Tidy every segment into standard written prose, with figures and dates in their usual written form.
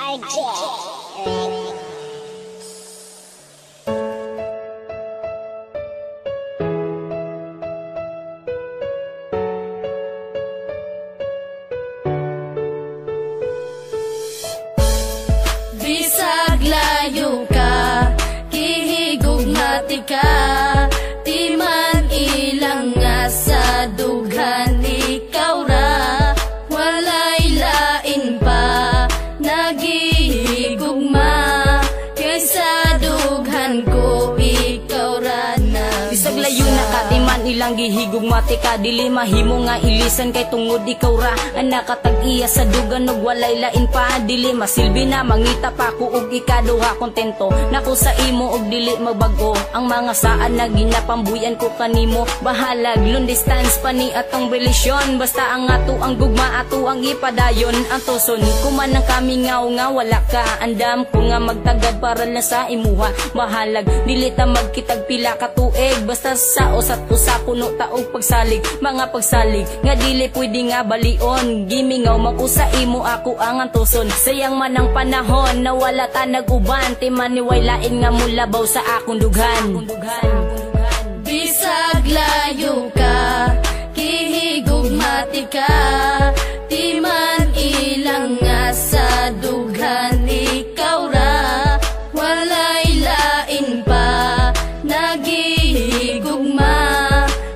Bisag layo ka, kihigugmati ka, di man ilang nga sa dughan ikaw ra, walay lain pa nagihigugma, kaysa dughan ko ikaw ra na. Bisag layo na ka, di man ilang gihigugmati ka, dili mahimo nga ilisan kay tungod ikaw ra ang nakatag-iya sa dugan ug walay lain pa, dili masilbi na mangita pa ko ug ikaduha kontento nako sa imo ug dili magbago ang mga saan na ginapambuyan ko kanimo, bahalag long distance pa ni atong relasyon, basta ang ato ang gugma ato ang ipadayon, ang tuson kuman ang kami nga wala ka, andam ko nga magtagad para lang sa imuha, bahalag dili ta magkitag pila ka tuig, basta sa usat usa puno taog pagsalig, mga pagsalig nga dili pwede nga balion, gimingaw makusa imo ako ang antuson, sayang man ang panahon na wala ta nag-uban, timan ni way lain nga mulabaw sa akong dughan. Bisag layo ka, kihigugmati ka, di man ilang nga sa dughan ikaw ra, walay lain pa nagihigugma,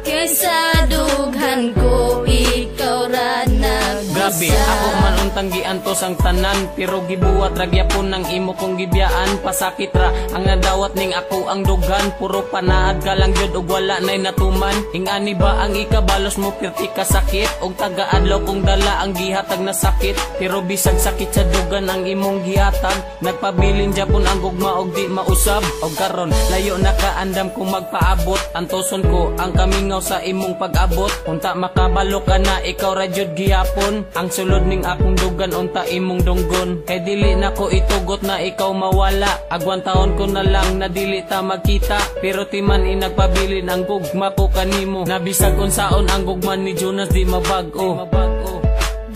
kaysa dughan ko ikaw ra nagbusa. Grabe, ako man untanggian to sang tanan, pero gibuwat ragyapon ng imo kong gibiyaan, pasakit ra ang nadawat ning ako ang dughan, puro panaad ka lang jud ug wala nay natuman, ingani ba ang ikabalos mo pirti ka sakit, ug tagaadlaw kong dala ang gihatag na sakit, pero bisag sakit sa dugan ang imong gihatag, nagpabilin japon ang gugma og di mausab, og karon layo na kaandam kong magpaabot, antoson ko ang kamingaw sa imong pag-abot, unta makabalo ka na ikaw ra jud gihapon, ang sulod ning akong dugan unta imong dunggon, kay dili na ko itugot na ikaw mawala, agwan taon ko na lang na dili ta magkita, pero timan inagpabilin ang gugma ko kanimo, nabisag unsaon ang gugma ni Jonas di mabag-o.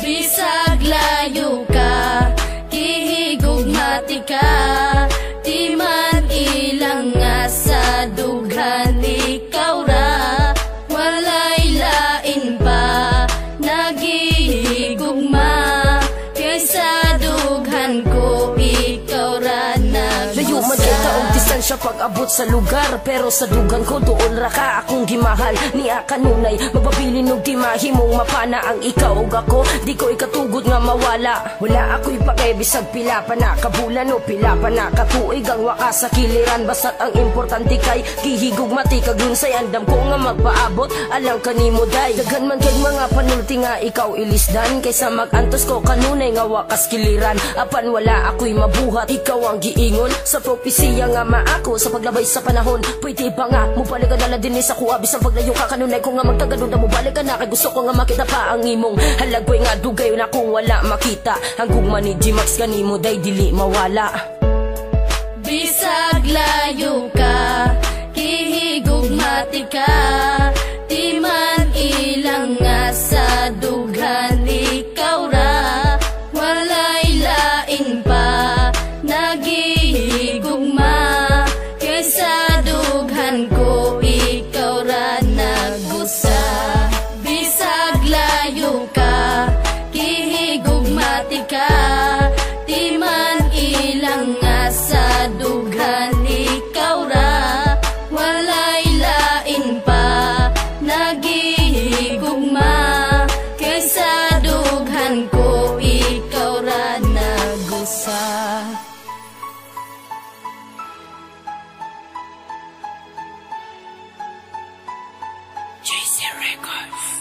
Bisag layo ka, kihigugmati ka, di man ilang nga sa dughan ikaw ra, walay lain pa nagihigugma, kaysa dughan ko ikaw ra nagbusa. Layo man kay taong distansya pag-abot sa lugar, pero sa dugan ko doon ra ka akong gimahal, niya kanunay magpabilin og di mahimong mapana ang ikaw ug ako, di ko ikatugod nga mawala, wala ako'y pakay bisag pila pa na kabulan o pila pa na katuig ang wakas sa kiliran, basta't ang importante kay gihigugmati kag lunsay, andam ko nga magpaabot alang kanimo day, daghan man kay mga panulti nga ikaw ilisdan, kaysa magantos ko kanunay nga wakas kiliran, apan wala ako'y mabuhat, ikaw ang giingon sa propesiya nga maako sa paglabay sa panahon, pwede ba nga mubalik ka na lang din sa kuha, bisang paglayo ka kanunay ko nga magtagadon na mubalik ka na, kay gusto ko nga makita pa ang imong halagway nga dugay na kung wala makita, ang gugma ni G-Max kanimo day dili mawala. Bisag layo ka, kihigugmati ka, di man ilang nga sa dughan ikaw ra, walay lain pa nagihigugma, kaysa dughan ko ikaw ra nagbusa. Bisag layo ka, kihigugmati ka, di man ilang nga sa dughan ikaw ra, walay lain pa nagihigugma, kaysa dughan ko ikaw ra nagbusa. JC Records.